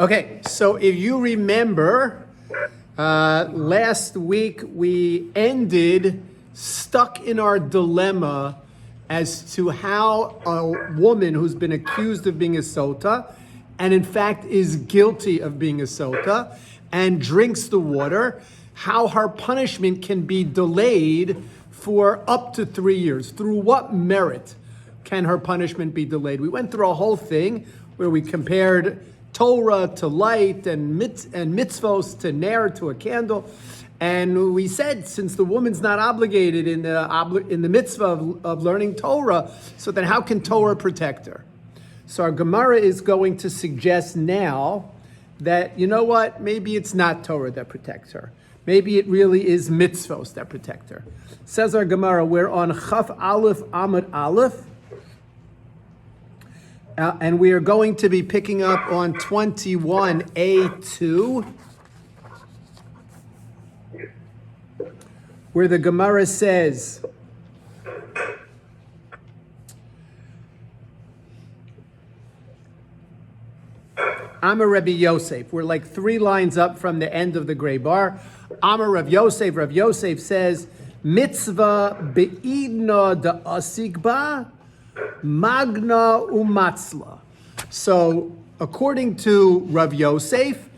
Okay, so if you remember, last week we ended stuck in our dilemma as to how a woman who's been accused of being a Sotah, and in fact is guilty of being a Sotah, and drinks the water, how her punishment can be delayed for up to 3 years. Through what merit can her punishment be delayed? We went through a whole thing where we compared Torah to light and mitzvos to ner, to a candle. And we said, since the woman's not obligated in the mitzvah of learning Torah, so then how can Torah protect her? So our Gemara is going to suggest now that, you know what, maybe it's not Torah that protects her. Maybe it really is mitzvos that protect her. Says our Gemara, we're on Chaf Aleph Amud Aleph. And we are going to be picking up on 21a2, where the Gemara says, Amar Rabbi Yosef. We're like 3 lines up from the end of the gray bar. Amar Rav Yosef. Rav Yosef says, mitzvah be'idna da asikba magna umatzla. So, according to Rav Yosef,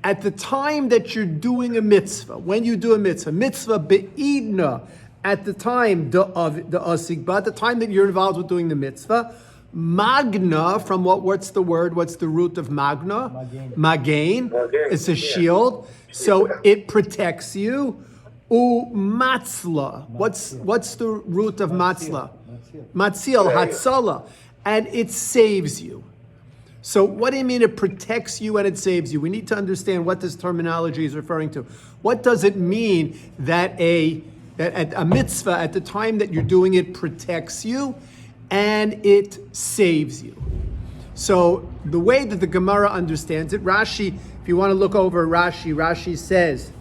at the time that you're doing a mitzvah, when you do a mitzvah be'idna, at the time of the asikba, at the time that you're involved with doing the mitzvah, magna, from what's the word? What's the root of magna? Magain. It's a shield. So it protects you. Umatzla. What's the root of matzla? Matzil, hatzala. And it saves you. So what do you mean it protects you and it saves you? We need to understand what this terminology is referring to. What does it mean that a mitzvah, at the time that you're doing it, protects you and it saves you? So the way that the Gemara understands it, Rashi, if you want to look over Rashi says,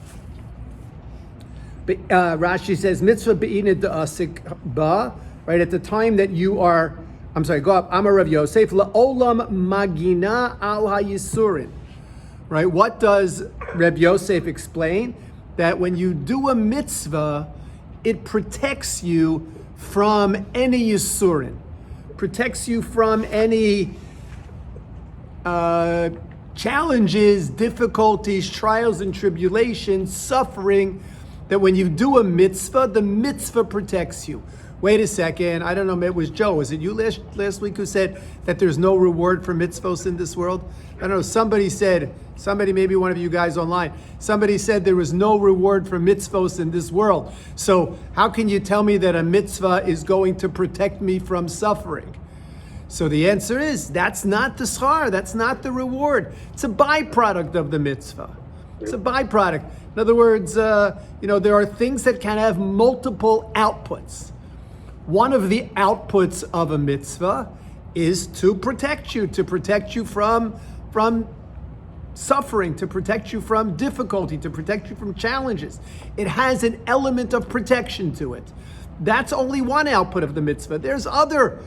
mitzvah be'inid da'asik ba, right, at the time that you are, go up, Amar Rav Yosef, la'olam magina al ha'yisurin, right? What does Rav Yosef explain? That when you do a mitzvah, it protects you from any yisurin, protects you from any challenges, difficulties, trials and tribulations, suffering, that when you do a mitzvah, the mitzvah protects you. Wait a second, I don't know, maybe it was Joe. Was it you last week who said that there's no reward for mitzvahs in this world? I don't know, somebody, maybe one of you guys online, somebody said there was no reward for mitzvahs in this world. So how can you tell me that a mitzvah is going to protect me from suffering? So the answer is, that's not the schar, that's not the reward. It's a byproduct of the mitzvah. It's a byproduct. In other words, there are things that can have multiple outputs. One of the outputs of a mitzvah is to protect you from suffering, to protect you from difficulty, to protect you from challenges. It has an element of protection to it. That's only one output of the mitzvah. There's other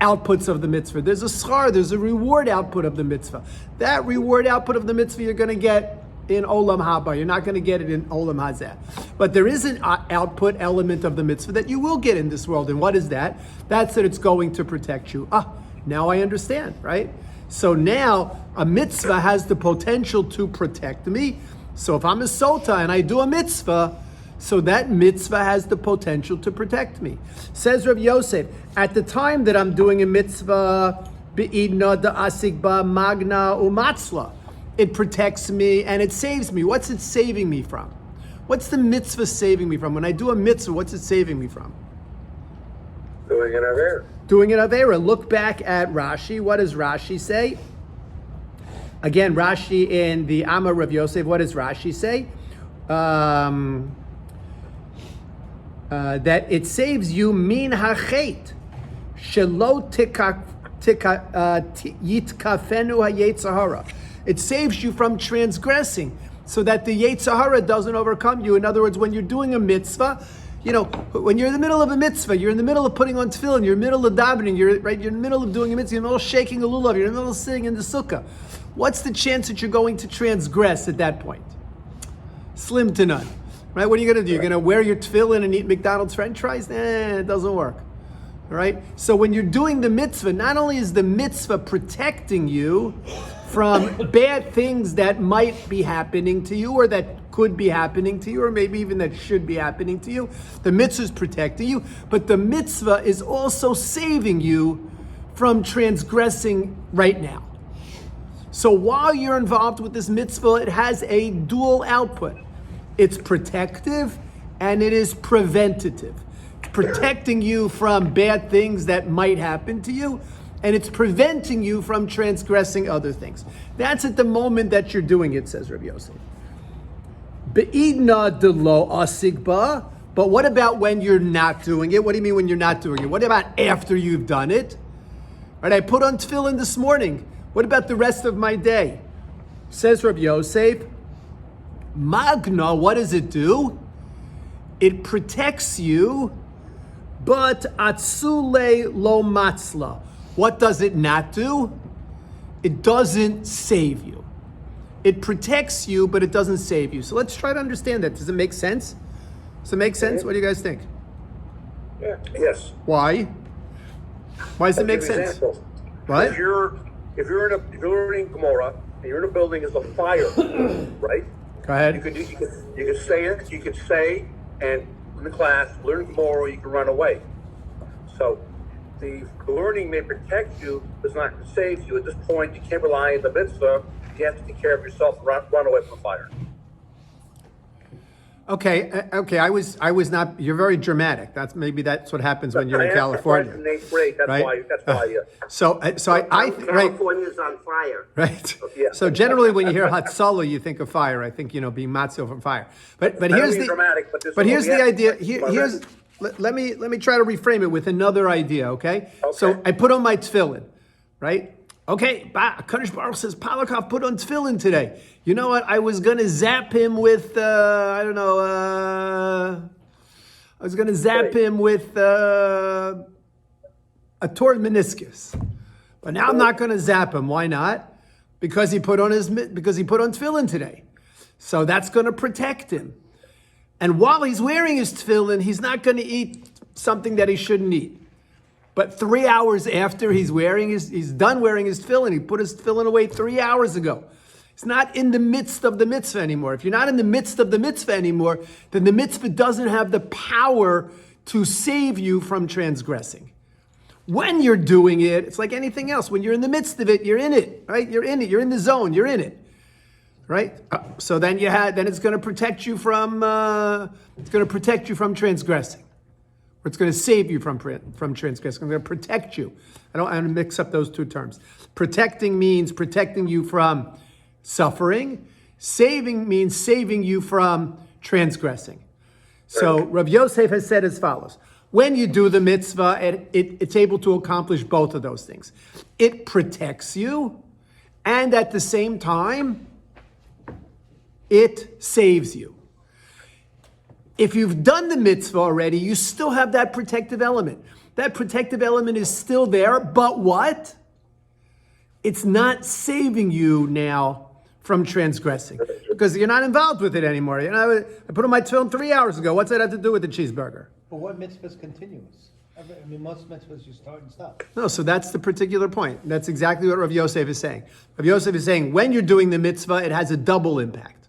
outputs of the mitzvah. There's a schar, there's a reward output of the mitzvah. That reward output of the mitzvah you're going to get in Olam Haba. You're not going to get it in Olam Hazeh. But there is an output element of the mitzvah that you will get in this world. And what is that? That's that it's going to protect you. Now I understand, right? So now a mitzvah has the potential to protect me. So if I'm a Sotah and I do a mitzvah, so that mitzvah has the potential to protect me. Says Rav Yosef, at the time that I'm doing a mitzvah, be'idna da'asikba magna umatzla, it protects me and it saves me. What's it saving me from? What's the mitzvah saving me from? When I do a mitzvah, what's it saving me from? Doing an Avera. Doing an Avera. Look back at Rashi. What does Rashi say? Again, Rashi in the Amar Rav Yosef, what does Rashi say? That it saves you min hachet shelo yitkafenu hayetzahara. It saves you from transgressing, so that the Yetzirah doesn't overcome you. In other words, when you're doing a mitzvah, when you're in the middle of a mitzvah, you're in the middle of putting on tefillin, you're in the middle of davening, you're in the middle of doing a mitzvah, you're in the middle of shaking a lulav, you're in the middle of sitting in the sukkah. what's the chance that you're going to transgress at that point? Slim to none. Right? What are you going to do? You're going to wear your tefillin and eat McDonald's French fries? It doesn't work. All right? So when you're doing the mitzvah, not only is the mitzvah protecting you from bad things that might be happening to you or that could be happening to you or maybe even that should be happening to you, the mitzvah is protecting you, but the mitzvah is also saving you from transgressing right now. So while you're involved with this mitzvah, it has a dual output. It's protective and it is preventative. It's protecting you from bad things that might happen to you, and it's preventing you from transgressing other things. That's at the moment that you're doing it, says Rabbi Yosef. Be'idna de lo asigba. But what about when you're not doing it? What do you mean when you're not doing it? What about after you've done it? Right, I put on tefillin this morning. What about the rest of my day? Says Rabbi Yosef, Magna, what does it do? It protects you, but atzule lo matzla. What does it not do? It doesn't save you. It protects you, but it doesn't save you. So let's try to understand that. Does it make sense? Does it make sense? What do you guys think? Yeah. Yes. Why? Why does it make I'll give you an sense? example. What? If you're learning Gemara and you're in a building, there's a fire, right? Go ahead. You could say it. You could say, and in the class, learn Gemara, you can run away. So the learning may protect you, but it's not going to save you. At this point, you can't rely on the mitzvah. You have to take care of yourself and run away from the fire. Okay. I was not. You're very dramatic. That's what happens when you're in California, In eighth grade, that's right? why. So I right. California's on fire. Right. Yeah. So generally, when you hear Hatzalah, you think of fire. I think being matzil from fire. But here's the dramatic, but here's the idea. Here's let me try to reframe it with another idea. Okay. So I put on my tefillin, right? Okay. Kadosh Baruch says Palakov put on tefillin today. You know what? I was gonna zap him with I was gonna zap him with a torn meniscus. But now I'm not going to zap him. Why not? Because he put on tefillin today. So that's going to protect him. And while he's wearing his tefillin, he's not going to eat something that he shouldn't eat. But 3 hours after he's done wearing his tefillin, he put his tefillin away 3 hours ago. He's not in the midst of the mitzvah anymore. If you're not in the midst of the mitzvah anymore, then the mitzvah doesn't have the power to save you from transgressing. When you're doing it, it's like anything else. When you're in the midst of it, you're in it, right? You're in it. You're in the zone. You're in it, right? So then it's going to protect you from transgressing, or it's going to save you from transgressing. I'm going to protect you. I'm going to mix up those two terms. Protecting means protecting you from suffering. Saving means saving you from transgressing. So Rav Yosef has said as follows. When you do the mitzvah, it's able to accomplish both of those things. It protects you, and at the same time, it saves you. If you've done the mitzvah already, you still have that protective element. That protective element is still there, but what? It's not saving you now from transgressing because you're not involved with it anymore. I put on my tefillin 3 hours ago. What's that have to do with the cheeseburger? But what mitzvah is continuous? I mean, most mitzvahs you start and stop. No, so that's the particular point. That's exactly what Rav Yosef is saying. Rav Yosef is saying when you're doing the mitzvah, it has a double impact.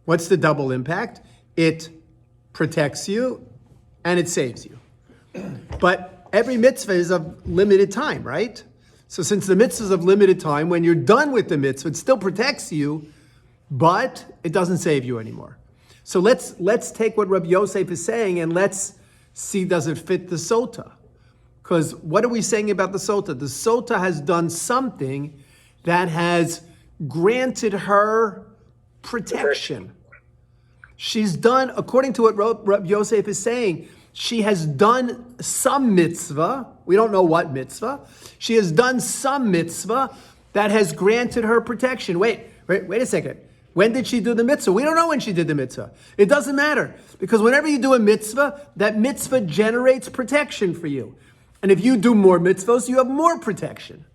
What's the double impact? It protects you and it saves you. But every mitzvah is of limited time, right? So since the mitzvah is of limited time, when you're done with the mitzvah, it still protects you, but it doesn't save you anymore. So let's take what Rabbi Yosef is saying and let's see, does it fit the Sotah? Because what are we saying about the Sotah? The Sotah has done something that has granted her protection. She's done, according to what Rabbi Yosef is saying, she has done some mitzvah. We don't know what mitzvah. She has done some mitzvah that has granted her protection. Wait a second. When did she do the mitzvah? We don't know when she did the mitzvah. It doesn't matter. Because whenever you do a mitzvah, that mitzvah generates protection for you. And if you do more mitzvahs, you have more protection.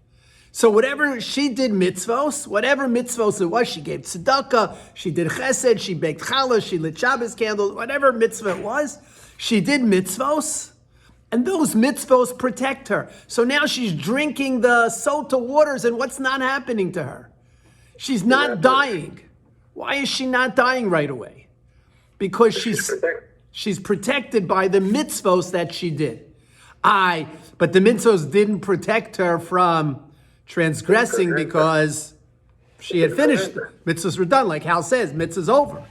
So whatever she did mitzvos, whatever mitzvos it was, she gave tzedakah, she did chesed, she baked challah, she lit Shabbos candles, whatever mitzvah it was, she did mitzvos. And those mitzvos protect her. So now she's drinking the Sotah waters, and what's not happening to her? She's not dying. Why is she not dying right away? Because she's protected by the mitzvos that she did. But the mitzvos didn't protect her from transgressing because she had finished. Mitzvahs were done, like Hal says, mitzvah's over.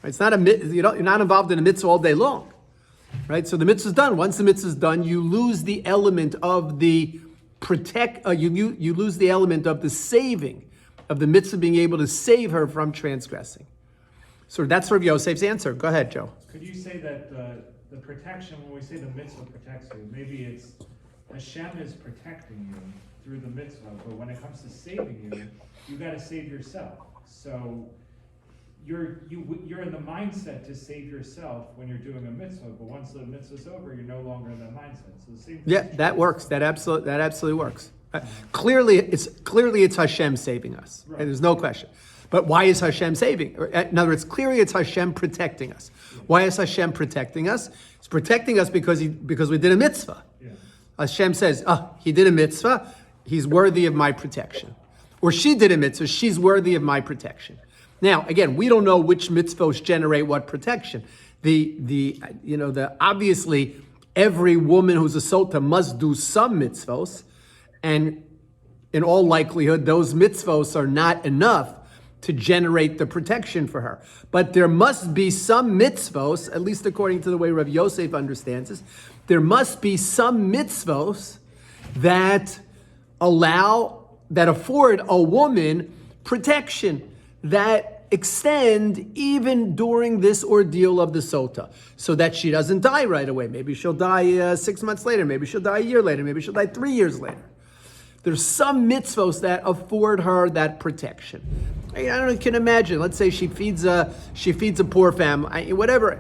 It's not you're not involved in a mitzvah all day long. Right, so the mitzvah's done. Once the mitzvah's done, you lose the element of the you lose the element of the saving, of the mitzvah being able to save her from transgressing. So that's Rav Yosef's answer. Go ahead, Joe. Could you say that the protection, when we say the mitzvah protects you, maybe it's Hashem is protecting you through the mitzvah, but when it comes to saving you, you got to save yourself. So you're in the mindset to save yourself when you're doing a mitzvah, but once the mitzvah's over, you're no longer in that mindset. So the same thing. Yeah, that works. That absolutely works. Clearly, it's Hashem saving us. Right. There's no question. But why is Hashem saving? In other words, clearly it's Hashem protecting us. Why is Hashem protecting us? It's protecting us because we did a mitzvah. Yeah. Hashem says, he did a mitzvah, he's worthy of my protection. Or she did a mitzvah, she's worthy of my protection. Now, again, we don't know which mitzvos generate what protection. The obviously every woman who's a sotah must do some mitzvos, and in all likelihood, those mitzvos are not enough to generate the protection for her. But there must be some mitzvos, at least according to the way Rav Yosef understands this, there must be some mitzvos that afford a woman protection, that extend even during this ordeal of the sotah, so that she doesn't die right away. Maybe she'll die 6 months later, maybe she'll die a year later, maybe she'll die 3 years later. There's some mitzvos that afford her that protection. I don't know, you can imagine, let's say she feeds a poor family, whatever,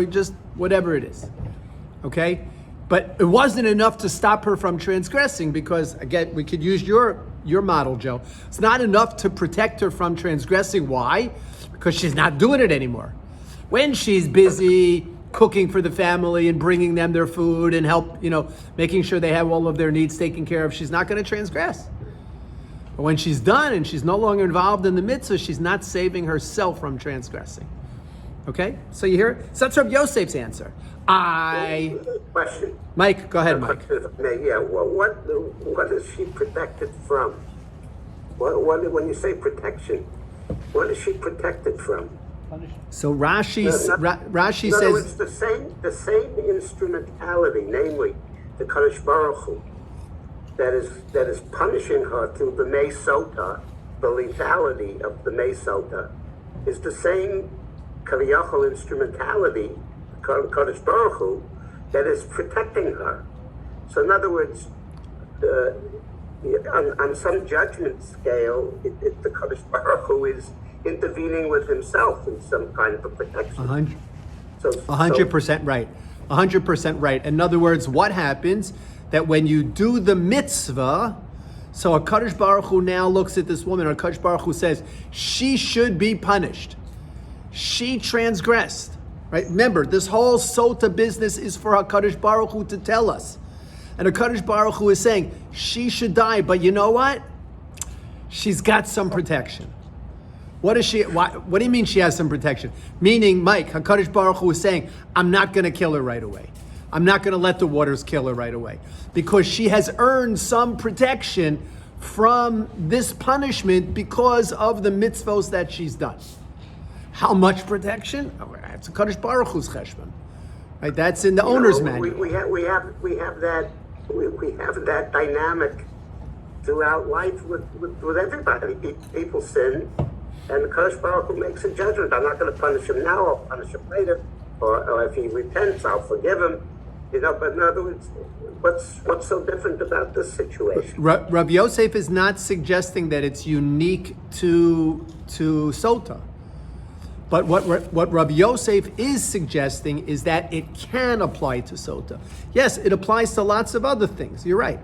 just whatever it is, okay? But it wasn't enough to stop her from transgressing, because, again, we could use your model, Joe. It's not enough to protect her from transgressing. Why? Because she's not doing it anymore. When she's busy cooking for the family and bringing them their food and making sure they have all of their needs taken care of, she's not going to transgress. But when she's done and she's no longer involved in the mitzvah, she's not saving herself from transgressing. Okay? So you hear it? So that's Rav Yosef's answer. Question. Mike, go ahead, Mike. Yeah, well, what is she protected from? When you say protection, what is she protected from? So Rashi Rashi says it's the same instrumentality, namely the Kadosh Baruch Hu, that is punishing her through the Mei Sotah, the lethality of the Mei Sotah, is the same Kaviyachol instrumentality, Kadosh Baruch Hu, that is protecting her. So in other words, on some judgment scale, the Kadosh Baruch Hu is intervening with himself in some kind of a protection. 100% right. 100% right. In other words, what happens that when you do the mitzvah, so a Kadosh Baruch Hu now looks at this woman, or Kadosh Baruch Hu says, she should be punished. She transgressed. Right? Remember, this whole Sotah business is for HaKadosh Baruch Hu to tell us. And HaKadosh Baruch Hu is saying, she should die, but you know what? She's got some protection. What do you mean she has some protection? Meaning, Mike, HaKadosh Baruch Hu is saying, I'm not going to kill her right away. I'm not going to let the waters kill her right away. Because she has earned some protection from this punishment because of the mitzvos that she's done. How much protection? It's a Kadosh Baruch Hu's cheshbon, right? That's in the owner's manual. We have that dynamic throughout life with everybody. People sin, and the Kadosh Baruch Hu makes a judgment. I'm not going to punish him now. I'll punish him later, or if he repents, I'll forgive him. But in other words, what's so different about this situation? Rav Yosef is not suggesting that it's unique to Sotah. But what Rabbi Yosef is suggesting is that it can apply to Sotah. Yes, it applies to lots of other things. You're right.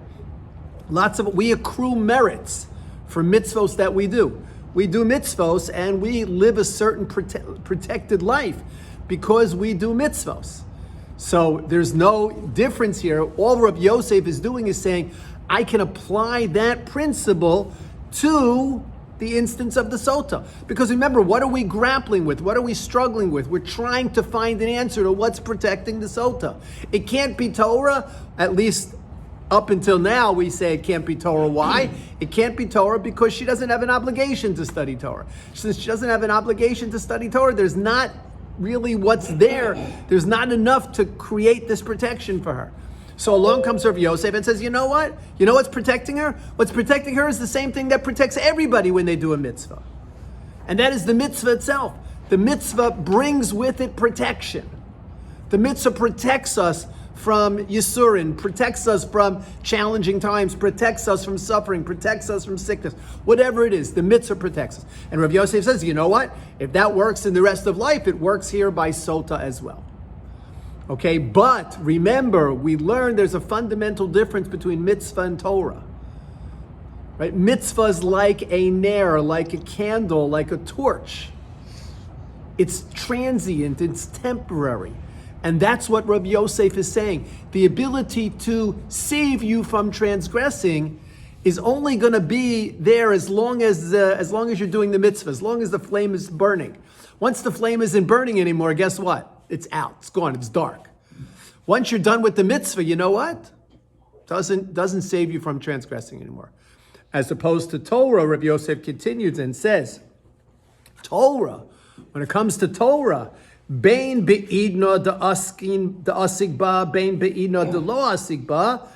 We accrue merits for mitzvos that we do. We do mitzvos and we live a certain protected life because we do mitzvos. So there's no difference here. All Rav Yosef is doing is saying, I can apply that principle to the instance of the Sotah. Because remember, what are we grappling with? What are we struggling with? We're trying to find an answer to what's protecting the Sotah. It can't be Torah, at least up until now we say it can't be Torah. Why? It can't be Torah because she doesn't have an obligation to study Torah. Since she doesn't have an obligation to study Torah, there's not really what's there. There's not enough to create this protection for her. So along comes Rav Yosef and says, you know what? You know what's protecting her? What's protecting her is the same thing that protects everybody when they do a mitzvah. And that is the mitzvah itself. The mitzvah brings with it protection. The mitzvah protects us from Yisurin, protects us from challenging times, protects us from suffering, protects us from sickness. Whatever it is, the mitzvah protects us. And Rav Yosef says, you know what? If that works in the rest of life, it works here by Sotah as well. Okay, but remember, we learned there's a fundamental difference between mitzvah and Torah. Right? Mitzvah is like a nair, like a candle, like a torch. It's transient, it's temporary. And that's what Rabbi Yosef is saying. The ability to save you from transgressing is only going to be there as long as you're doing the mitzvah, as long as the flame is burning. Once the flame isn't burning anymore, guess what? It's out. It's gone. It's dark. Once you're done with the mitzvah, you know what? Doesn't save you from transgressing anymore. As opposed to Torah, Rabbi Yosef continues and says, Torah, when it comes to Torah, Bein be'idna da asigba, bein be'idna da lo asigba,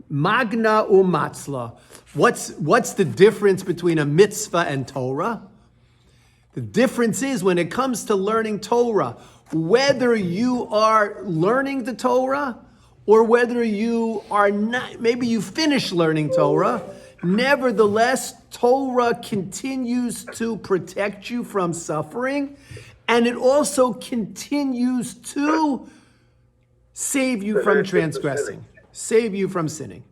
magna umatzla. What's the difference between a mitzvah and Torah? The difference is when it comes to learning Torah, whether you are learning the Torah or whether you are not, maybe you finish learning Torah, nevertheless, Torah continues to protect you from suffering, and it also continues to save you from transgressing, save you from sinning.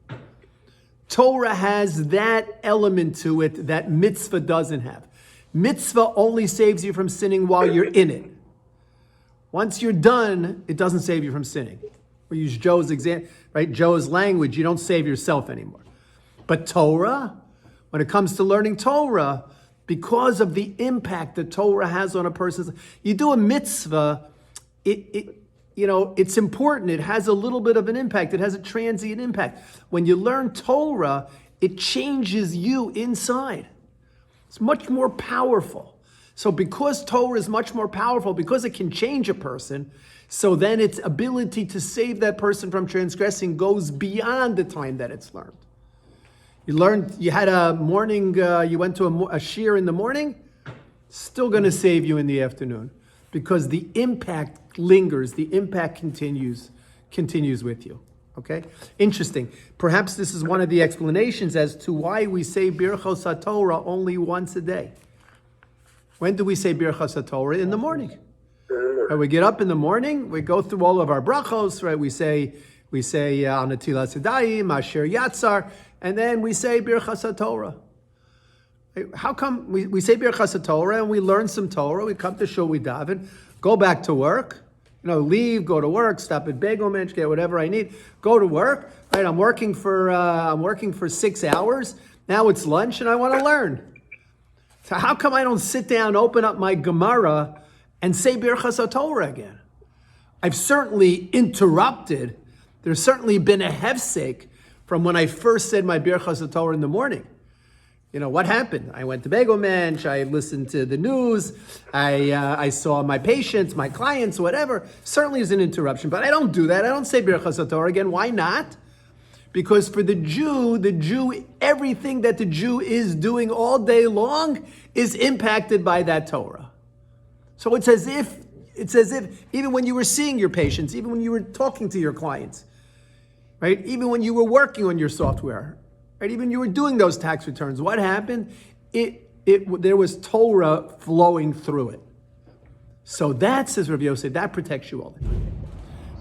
Torah has that element to it that mitzvah doesn't have. Mitzvah only saves you from sinning while you're in it. Once you're done, it doesn't save you from sinning. We use Joe's example, right? Joe's language, you don't save yourself anymore. But Torah, when it comes to learning Torah, because of the impact that Torah has on a person's, you do a mitzvah, it's important. It has a little bit of an impact. It has a transient impact. When you learn Torah, it changes you inside. It's much more powerful. So because Torah is much more powerful, because it can change a person, so then its ability to save that person from transgressing goes beyond the time that it's learned. You had a morning, you went to a shiur in the morning, still going to save you in the afternoon because the impact lingers, the impact continues with you. Okay? Interesting. Perhaps this is one of the explanations as to why we say Birchos HaTorah only once a day. When do we say Birchos HaTorah? In the morning. Right, we get up in the morning, we go through all of our brachos, right? We say Al Natilas Yadayim, Asher Yatzar, and then we say Birchas HaTorah. How come we say Birchas HaTorah and we learn some Torah, we come to shul, we daven, go back to work, leave, go to work, stop at Bagel Mensch, get whatever I need, go to work, right? I'm working for 6 hours, now it's lunch and I want to learn. So how come I don't sit down, open up my Gemara and say Birchas HaTorah again? I've certainly interrupted. There's certainly been a hefsek from when I first said my Birchas HaTorah in the morning. What happened? I went to Bagel Mensch, I listened to the news, I saw my patients, my clients, whatever. Certainly is an interruption, but I don't do that. I don't say Birchas HaTorah again. Why not? Because for the Jew, everything that the Jew is doing all day long is impacted by that Torah. So it's as if even when you were seeing your patients, even when you were talking to your clients, right? Even when you were working on your software, right? Even when you were doing those tax returns, what happened? There was Torah flowing through it. So that, says Rav Yosef, that protects you all the time.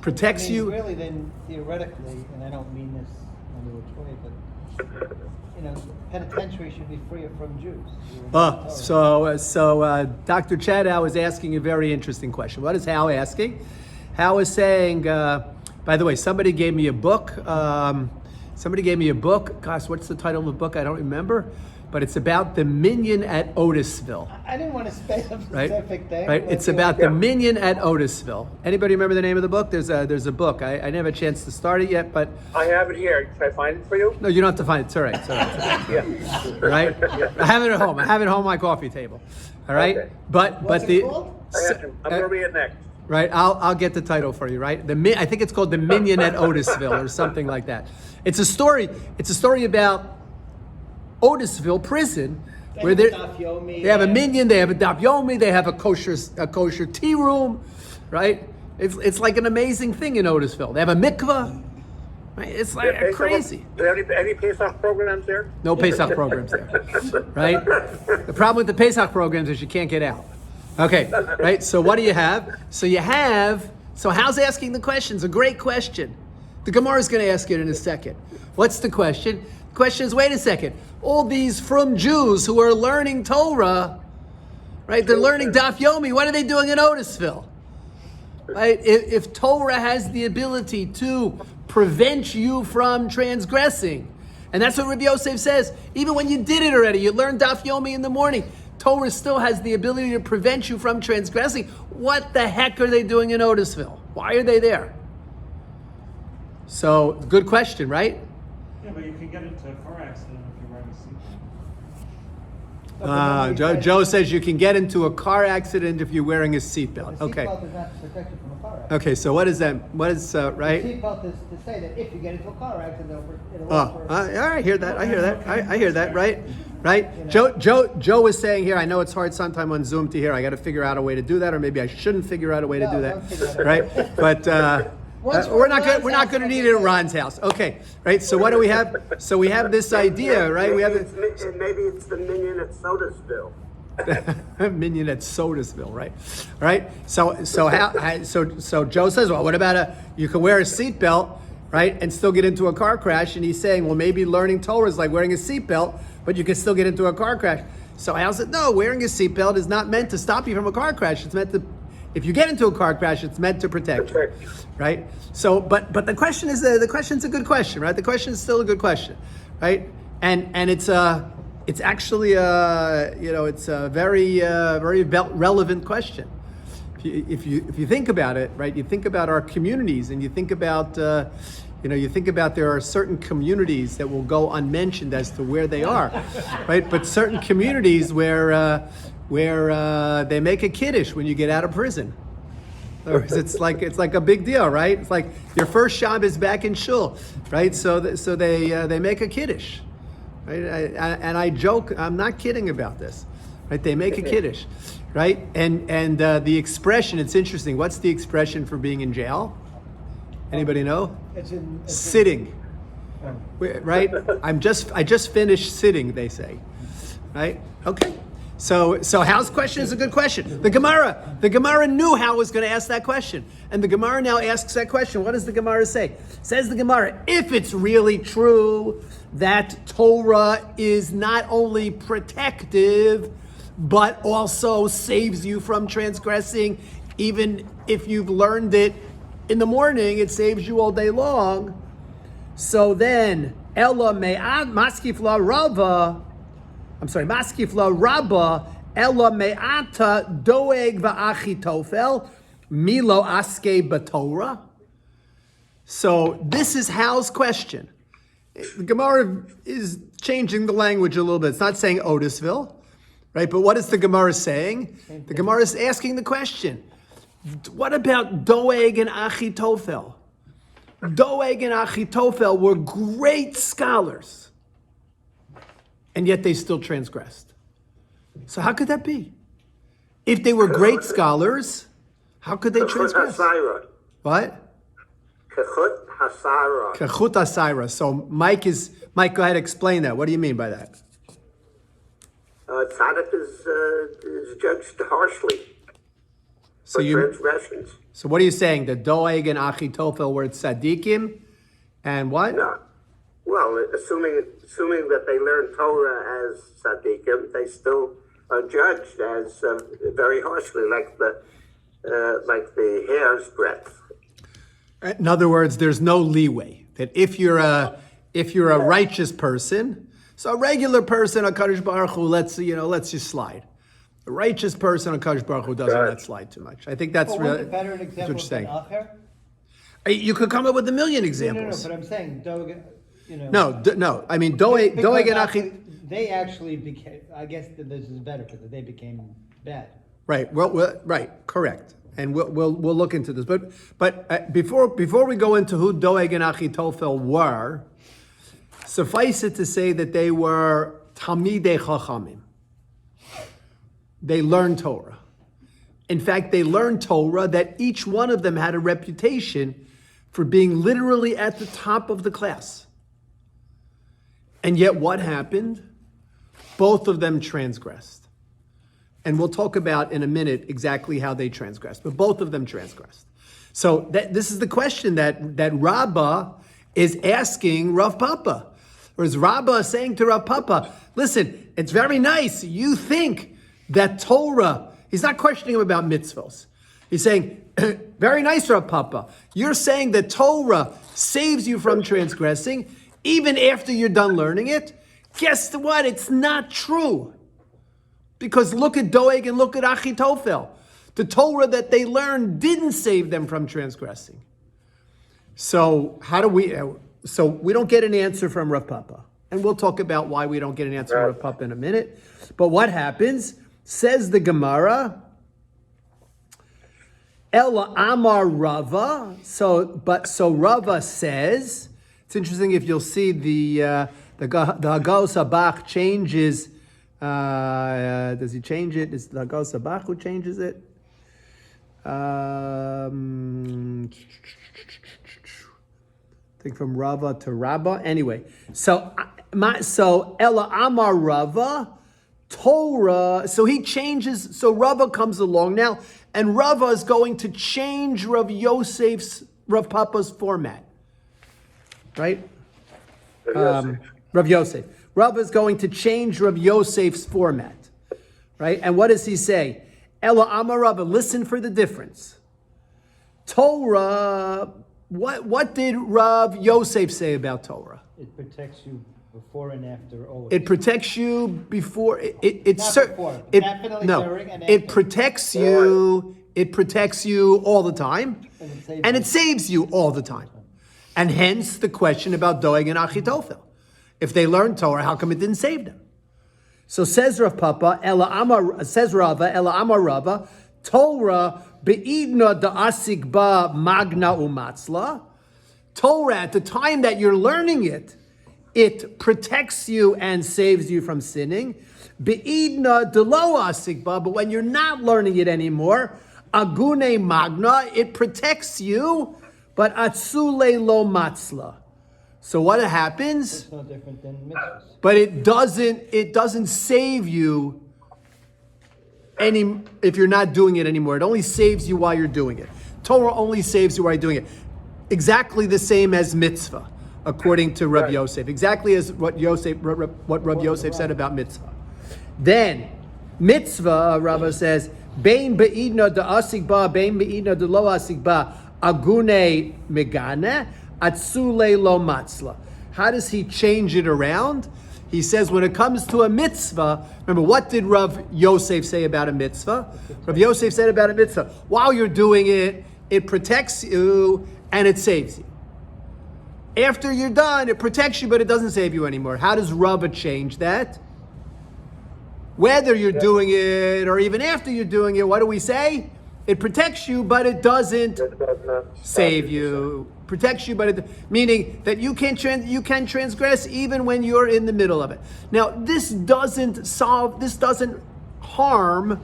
Protects you. Really, then theoretically, and I don't mean this in which way, but you know, penitentiary should be free from Jews. Dr. Chadow is asking a very interesting question. What is Hal asking? Hal is saying, by the way, somebody gave me a book. Gosh, what's the title of the book? I don't remember. But it's about the minion at Otisville. I didn't want to say a Right? specific thing. Right? but It's you about know, the minion at Otisville. Anybody remember the name of the book? There's a book. I didn't have a chance to start it yet, but I have it here. Can I find it for you? no, you don't have to find it. It's all right. It's all right. Yeah. Right? I have it at home. I have it at home on my coffee table. All right? Okay. But What's the it called? I'm going to read it next. right, I'll get the title for you, right? I think it's called The Minion at Otisville or something like that. It's a story about Otisville prison where They they have a daf yomi, they have a yeah. minion, they have a daf yomi, they have a kosher tea room, right? It's like an amazing thing in Otisville. They have a mikvah. Right? It's like Hey, crazy. Do they have any Pesach programs there? No Pesach programs there, right? The problem with the Pesach programs is you can't get out. Okay, right? So what do you have? So how's asking the question? It's a great question. The Gemara is going to ask it in a second. What's the question? The question is, wait a second. All these from Jews who are learning Torah, right? They're learning Daf Yomi. What are they doing in Otisville? Right? If Torah has the ability to prevent you from transgressing, and that's what Rabbi Yosef says, even when you did it already, you learned Daf Yomi in the morning, Torah still has the ability to prevent you from transgressing. What the heck are they doing in Otisville? Why are they there? So, good question, right? Yeah, but you can get into a car accident if you're wearing a seatbelt. Joe says you can get into a car accident if you're wearing a seatbelt. The Okay. seatbelt is not to protect you from a car accident. Okay, so what is that? What is, right? The seatbelt is to say that if you get into a car accident, it'll Oh, work for... I hear that. I hear that. Right. Joe was saying here. I know it's hard sometime on Zoom to hear. I got to figure out a way to do that, or maybe I shouldn't figure out a way to No, do don't figure that. it Right. But Once we're not Ron's good. We're not house, going to we'll need be it at good. Ron's house. Okay. Right. So what do we have? So we have this idea, right? We have Maybe it's the minion at Sotasville. minion at Sodasville, right? Right. So Joe says, well, what about you can wear a seatbelt, right, and still get into a car crash? And he's saying, well, maybe learning Torah is like wearing a seatbelt, but you can still get into a car crash. So Al said, no, wearing a seatbelt is not meant to stop you from a car crash. It's meant to, if you get into a car crash, it's meant to protect you, right? So, but the question is, the question's a good question, right? The question is still a good question, right? And it's actually it's a very relevant question. If you think about it, right? You think about our communities, and you think about there are certain communities that will go unmentioned as to where they are, right? But certain communities where they make a kiddush when you get out of prison. Or it's like a big deal, right? It's like your first Shabbos back in shul, right? So they make a kiddush, right? And I joke, I'm not kidding about this, right? They make a kiddush, right? And the expression, it's interesting. What's the expression for being in jail? Anybody know? It's Sitting, right? I just finished sitting, they say, right? Okay. So Hal's question is a good question. The Gemara knew Hal was going to ask that question, and the Gemara now asks that question. What does the Gemara say? Says the Gemara, if it's really true that Torah is not only protective, but also saves you from transgressing, even if you've learned it in the morning, it saves you all day long. So then, Ella me'ad maskif la rava. Maskif la rabba, ella me'ata doeg va'achitofel, milo aske b'Torah. So this is Hal's question. The Gemara is changing the language a little bit. It's not saying Otisville, right? But what is the Gemara saying? The Gemara is asking the question, what about Doeg and Achitofel? Doeg and Achitofel were great scholars, and yet they still transgressed. So how could that be? If they were great scholars, how could they transgress? What? Kechut hasara. Kechut asira. So Mike, go ahead, explain that. What do you mean by that? Tzaddik is judged harshly for transgressions. So what are you saying? The Doeg and Achitofel were tzaddikim, and what? No. Well, assuming that they learn Torah as tzaddikim, they still are judged as very harshly, like the hair's breadth. In other words, there's no leeway. That if you're a righteous person, so a regular person, a Kadosh Baruch Hu, let's just slide. A righteous person, a Kadosh Baruch Hu doesn't let slide too much. I think that's Well, really wasn't it better an that's example what you're of saying. an acher? You could come up with a million No, examples. but I'm saying, No. I mean, doeg because and actually, achi. they actually became, I guess that this is better because they became bad. Right. Well, right. Correct. And we'll look into this. But before we go into who Doeg and Achitophel were, suffice it to say that they were Talmidei Chachamim. They learned Torah. In fact, they learned Torah that each one of them had a reputation for being literally at the top of the class. And yet what happened? Both of them transgressed. And we'll talk about in a minute exactly how they transgressed, but both of them transgressed. So this is the question that Rabbah is asking Rav Papa. Or is Rabbah saying to Rav Papa, listen, it's very nice. You think that Torah, he's not questioning him about mitzvos. He's saying, very nice, Rav Papa. You're saying that Torah saves you from transgressing even after you're done learning it. Guess what? It's not true. Because look at Doeg and look at Achitophel. The Torah that they learned didn't save them from transgressing. So so we don't get an answer from Rav Papa. And we'll talk about why we don't get an answer from Rav Papa in a minute. But what happens? Says the Gemara, Ela Amar Rava. So Rava says, it's interesting if you'll see the Hagos Habach changes. Does he change it? Is the Hagos Habach who changes it? I think from Rava to Rabbah. Anyway, so Ela Amar Rava, Torah. So he changes. So Rava comes along now, and Rava is going to change Rav Papa's format, right? Rav Yosef. Rava is going to change Rav Yosef's format, right? And what does he say? Ela Amar Rava. Listen for the difference. Torah. What did Rav Yosef say about Torah? It protects you before and after always. It protects you before. Not before, definitely during and after. It protects you. It protects you all the time, and it saves you all the time. And hence the question about Doeg and Achitophel. If they learned Torah, how come it didn't save them? So says Rav Papa, says Rava, Ela Amar Rava, Torah be'idna da'asik ba magna umatzla. Torah, at the time that you're learning it, it protects you and saves you from sinning. Be'idna delo asik ba, but when you're not learning it anymore, agune magna, it protects you, but atzule lo matzla. So what happens? It's no different than mitzvahs. But it doesn't save you any if you're not doing it anymore. It only saves you while you're doing it. Torah only saves you while you're doing it. Exactly the same as mitzvah, according to Rabbi Yosef. Exactly as what Rabbi Yosef said about mitzvah. Then mitzvah, Rava says, Bein be'idna da'asik ba, bein be'idna da'lo asik ba, agune megane, atzule lo matzla. How does he change it around? He says when it comes to a mitzvah, remember what did Rav Yosef say about a mitzvah? Rav Yosef said about a mitzvah, while you're doing it, it protects you and it saves you. After you're done, it protects you, but it doesn't save you anymore. How does Rava change that? Whether you're doing it or even after you're doing it, what do we say? It protects you, but it doesn't save you. Protects you, but meaning that you can transgress even when you're in the middle of it. Now, this doesn't harm this doesn't harm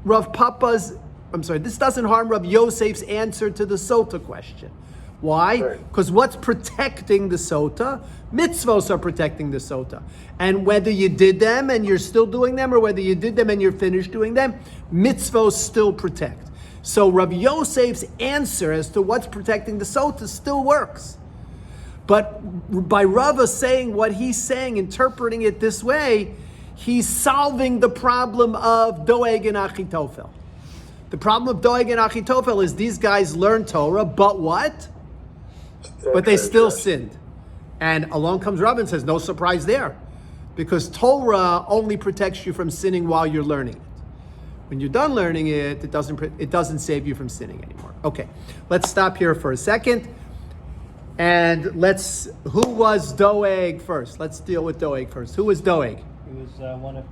Rav Yosef's answer to the Sotah question. Why? Because what's protecting the Sotah? Mitzvos are protecting the Sotah. And whether you did them and you're still doing them, or whether you did them and you're finished doing them, mitzvos still protect. So Rav Yosef's answer as to what's protecting the Sotah still works. But by Rava saying what he's saying, interpreting it this way, he's solving the problem of Doeg and Achitophel. The problem of Doeg and Achitophel is these guys learned Torah, but what? But they still sinned. And along comes Rava and says, no surprise there. Because Torah only protects you from sinning while you're learning it. When you're done learning it, it doesn't save you from sinning anymore. Okay, let's stop here for a second. And who was Doeg first? Let's deal with Doeg first. Who was Doeg? He was one of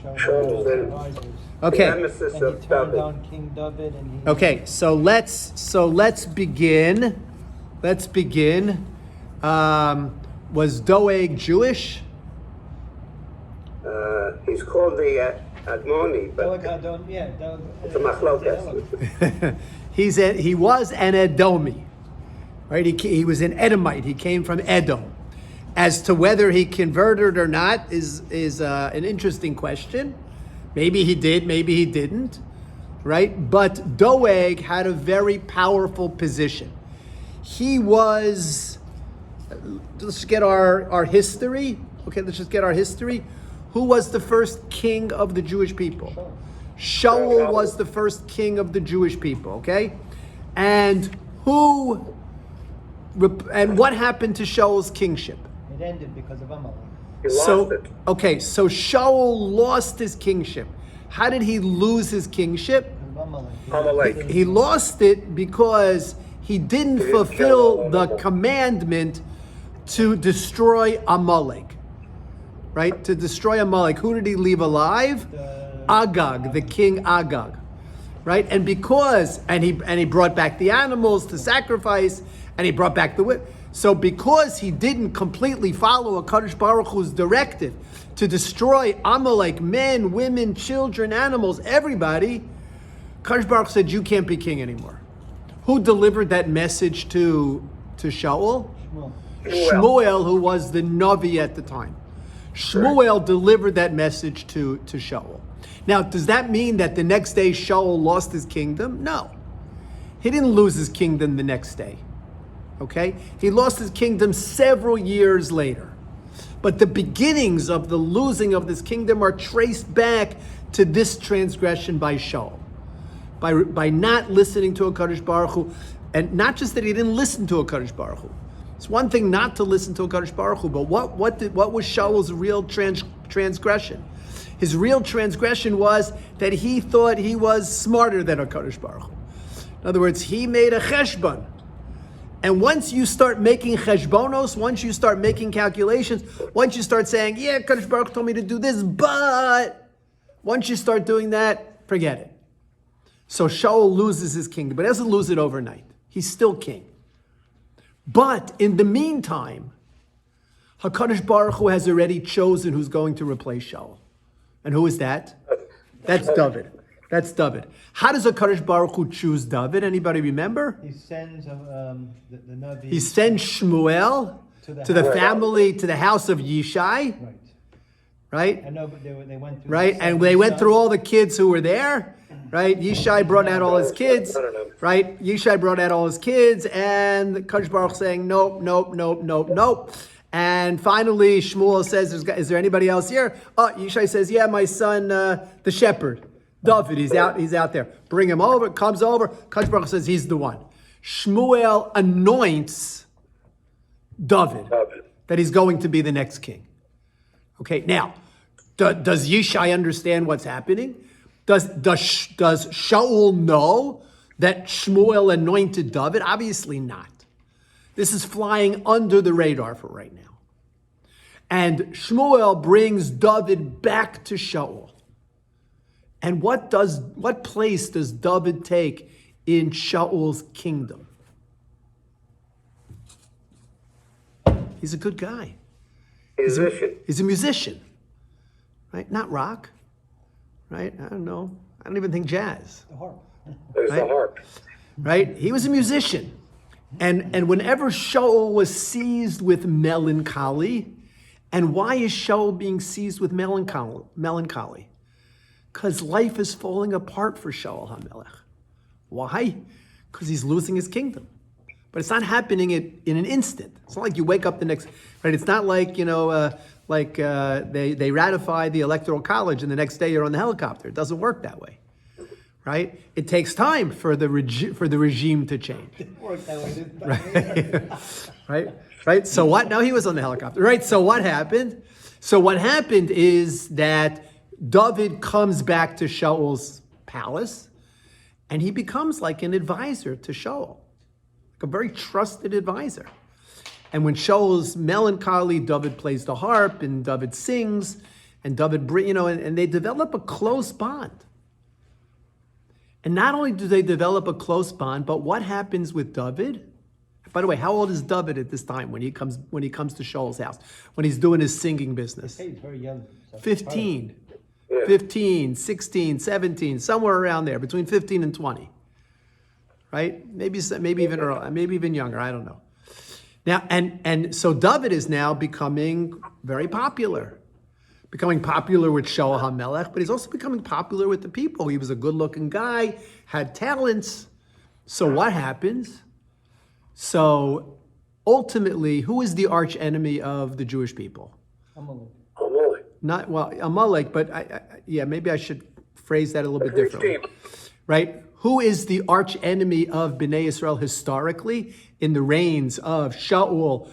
Shaul's advisors. Okay. Nemesis And he of turned David. on King David, and he. Okay, so let's begin. Let's begin. Was Doeg Jewish? He's called the Admoni, Doeg but Adon, yeah, Doeg. it's a machlokas. He was an Edomi, right? He was an Edomite. He came from Edom. As to whether he converted or not is an interesting question. Maybe he did, maybe he didn't, right? But Doeg had a very powerful position. He was. Let's get our history. Okay, let's just get our history. Who was the first king of the Jewish people? Shaul was the first king of the Jewish people, okay? And what happened to Shaul's kingship? It ended because of Amalek. He lost it. Okay, so Shaul lost his kingship. How did he lose his kingship? Amalek. He lost it because he didn't fulfill the commandment to destroy Amalek. Right? To destroy Amalek. Who did he leave alive? Agag, the king Agag. Right? And he brought back the animals to sacrifice, and he brought back the whip. So because he didn't completely follow HaKadosh Baruch Hu's directive to destroy Amalek, men, women, children, animals, everybody, HaKadosh Baruch Hu said, you can't be king anymore. Who delivered that message to Shaul? Shmuel, who was the Navi at the time. Shmuel delivered that message to Shaul. Now, does that mean that the next day Shaul lost his kingdom? No. He didn't lose his kingdom the next day. Okay? He lost his kingdom several years later. But the beginnings of the losing of this kingdom are traced back to this transgression by Shaul. By not listening to HaKadosh Baruch Hu, and not just that he didn't listen to HaKadosh Baruch Hu. It's one thing not to listen to HaKadosh Baruch Hu, but what was Shaul's real transgression? His real transgression was that he thought he was smarter than HaKadosh Baruch Hu. In other words, he made a cheshbon. And once you start making cheshbonos, once you start making calculations, once you start saying, yeah, HaKadosh Baruch Hu told me to do this, but once you start doing that, forget it. So Shaul loses his kingdom, but he doesn't lose it overnight. He's still king. But in the meantime, HaKadosh Baruch Hu has already chosen who's going to replace Shaul. And who is that? That's David. That's David. How does HaKadosh Baruch Hu choose David? Anybody remember? He sends the Navi. He sends Shmuel to the family, to the house of Yishai. Right. Right? I know, but they went through. Right? And they went through all the kids who were there. Right? Yishai brought out all his kids. Right? Yishai brought out all his kids, and HaKadosh Baruch saying, nope, nope, nope, nope, nope. And finally, Shmuel says, is there anybody else here? Oh, Yishai says, yeah, my son, the shepherd. David, he's out there. Bring him over, comes over. HaKadosh Baruch says he's the one. Shmuel anoints David that he's going to be the next king. Okay, now, does Yishai understand what's happening? Does Shaul know that Shmuel anointed David? Obviously not. This is flying under the radar for right now. And Shmuel brings David back to Shaul. And what place does David take in Shaul's kingdom? He's a good guy. He's a musician. Right? Not rock. Right? I don't know. I don't even think jazz. The harp. There's the harp. Right? He was a musician. And whenever Shaul was seized with melancholy, and why is Shaul being seized with melancholy? Because life is falling apart for Shaul HaMelech. Why? Because he's losing his kingdom. But it's not happening in an instant. It's not like you wake up the next, right? It's not like, they ratify the Electoral College and the next day you're on the helicopter. It doesn't work that way, right? It takes time for the regime to change. Worked that way, didn't it? Right? So what? Now he was on the helicopter, right? So what happened? So what happened is that David comes back to Shaul's palace and he becomes like an advisor to Shaul, like a very trusted advisor. And when Shaul's melancholy, David plays the harp and David sings and David, and they develop a close bond. And not only do they develop a close bond, but what happens with David? By the way, how old is David at this time when he comes to Shaul's house, when he's doing his singing business? Hey, he's very young. So 15, 15, 16, 17, somewhere around there, between 15 and 20, right? Maybe even earlier, maybe even younger, I don't know. Now, and so David is now becoming very popular. Becoming popular with Shaul HaMelech, but he's also becoming popular with the people. He was a good-looking guy, had talents. So what happens? So ultimately, who is the arch enemy of the Jewish people? Amalek. Not, well, Amalek, but maybe I should phrase that a little bit differently. Right? Who is the arch enemy of Bnei Israel historically in the reigns of Shaul,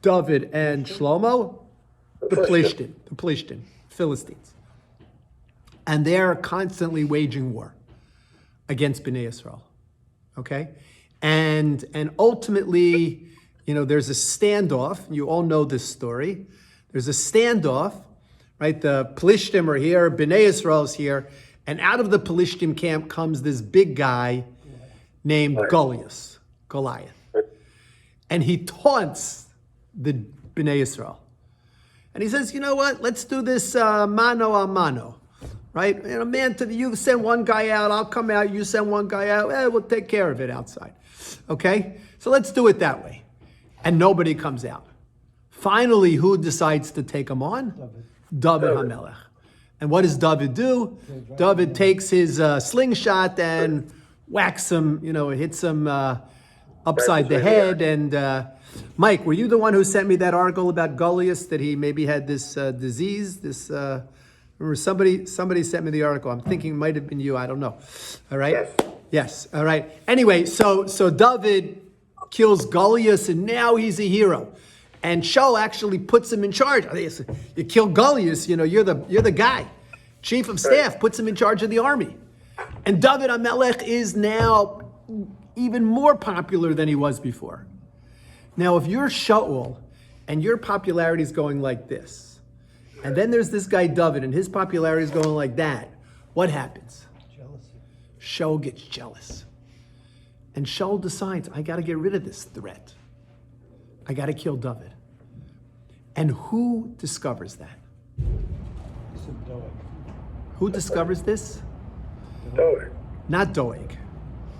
David, and Shlomo? The Plishtim, Philistines. And they're constantly waging war against Bnei Israel. Okay? And ultimately, there's a standoff. You all know this story. There's a standoff, right? The Plishtim are here, Bnei Israel's here, and out of the Plishtim camp comes this big guy named Goliath. And he taunts the Bnei Israel. And he says, you know what? Let's do this mano a mano, right? You send one guy out, I'll come out, you send one guy out, we'll take care of it outside. Okay? So let's do it that way. And nobody comes out. Finally, who decides to take him on? David HaMelech. And what does David do? David takes his slingshot and whacks him, hits him upside the head. And Mike, were you the one who sent me that article about Goliath, that he maybe had this disease? Remember somebody sent me the article. I'm thinking it might have been you. I don't know. All right? Yes. All right. Anyway, so David kills Goliath, and now he's a hero. And Shaul actually puts him in charge. You kill Goliath, you're the guy. Chief of staff puts him in charge of the army. And David HaMelech is now even more popular than he was before. Now, if you're Shaul and your popularity is going like this, and then there's this guy David and his popularity is going like that, what happens? Jealousy. Shaul gets jealous. And Shaul decides, I got to get rid of this threat. I got to kill David. And who discovers that? Who discovers this? Doeg. Not Doeg.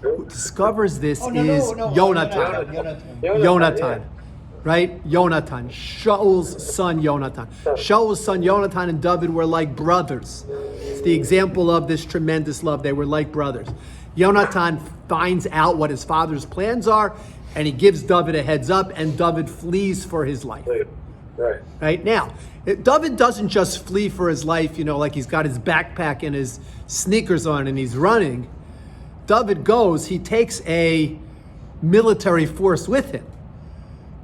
Who discovers this is Yonatan. Yonatan. Right? Yonatan. Shaul's son Yonatan. Shaul's son Yonatan and David were like brothers. It's the example of this tremendous love. They were like brothers. Yonatan finds out what his father's plans are, and he gives David a heads up, and David flees for his life. Right? Now, David doesn't just flee for his life, like he's got his backpack and his sneakers on and he's running. David goes, he takes a military force with him.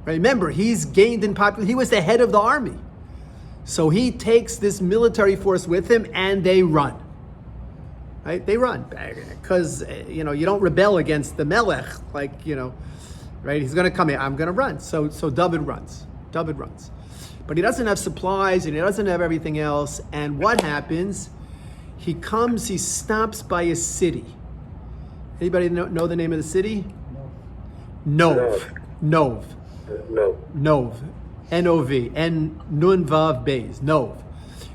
Remember, he's gained in popularity. He was the head of the army. So he takes this military force with him and they run. Right? They run. Because, you don't rebel against the Melech. Right? He's going to come here. I'm going to run. So David runs. But he doesn't have supplies and he doesn't have everything else. And what happens? He stops by a city. Anybody know the name of the city? Nov. N-O-V. And Nun Vav Beis. Nov.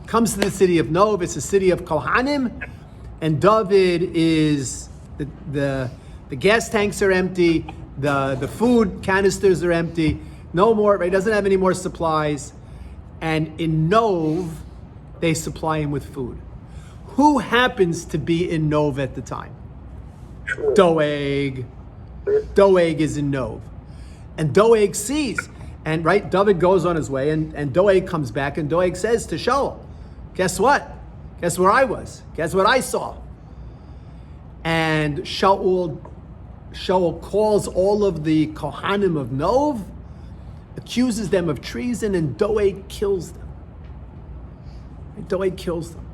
Comes to the city of Nov. It's a city of Kohanim. And David is, the gas tanks are empty. The food canisters are empty. No more, he doesn't have any more supplies. And in Nov, they supply him with food. Who happens to be in Nov at the time? Doeg. Doeg is in Nov. And Doeg sees. And right, David goes on his way, and Doeg comes back, and Doeg says to Shaul, guess what? Guess where I was? Guess what I saw? And Shaul calls all of the Kohanim of Nov, accuses them of treason, and Doeg kills them. Doeg kills them.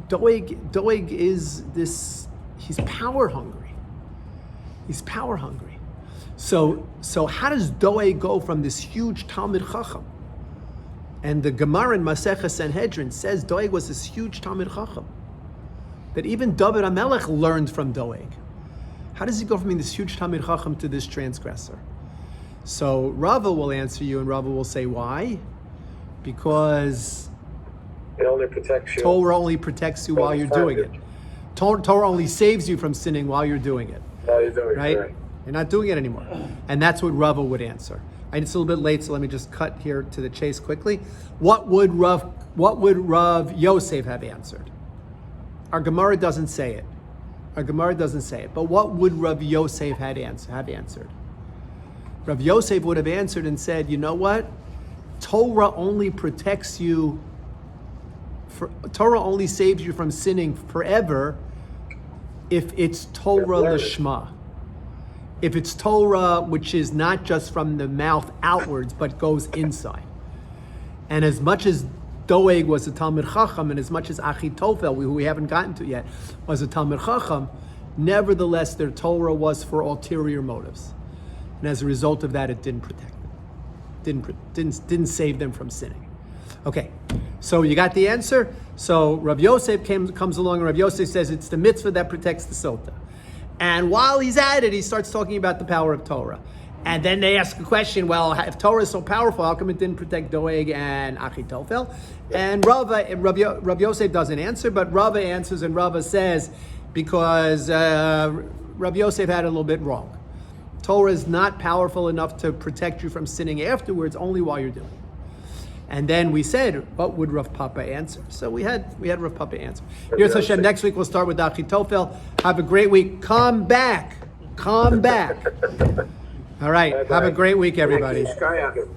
Doeg is this, he's power hungry. He's power hungry. So how does Doeg go from this huge Talmid Chacham? And the Gemara in Masechah Sanhedrin says Doeg was this huge Talmid Chacham that even David HaMelech learned from Doeg. How does he go from being this huge Talmid Chacham to this transgressor? So Rava will answer you, and Rava will say, why? Because It only protects you. Torah only protects you while you're doing it. Torah only saves you from sinning while you're doing it. While you're doing Right? it, right? You're not doing it anymore. And that's what Rava would answer. It's a little bit late, so let me just cut here to the chase quickly. What would Rav Yosef have answered? Our Gemara doesn't say it. But what would Rav Yosef have answered? Rav Yosef would have answered and said, you know what? Torah only protects you. Torah only saves you from sinning forever if it's Torah Lishma. If it's Torah which is not just from the mouth outwards, but goes inside. And as much as Doeg was a Talmid Chacham, and as much as Achitofel, who we haven't gotten to yet, was a Talmid Chacham, nevertheless their Torah was for ulterior motives. And as a result of that, it didn't protect them. Didn't save them from sinning. Okay, so you got the answer. So Rav Yosef comes along, and Rav Yosef says it's the mitzvah that protects the Sotah. And while he's at it, he starts talking about the power of Torah. And then they ask a question, well, if Torah is so powerful, how come it didn't protect Doeg and Achitofel? And Rav Yosef doesn't answer, but Rava answers, and Rava says, because Rav Yosef had it a little bit wrong. Torah is not powerful enough to protect you from sinning afterwards, only while you're doing it. And then we said, what would Rav Papa answer? So we had Rav Papa answer. Here's Hashem. Next week we'll start with Achitofel. Have a great week. Come back. All right. Have a great week, everybody. Thank you.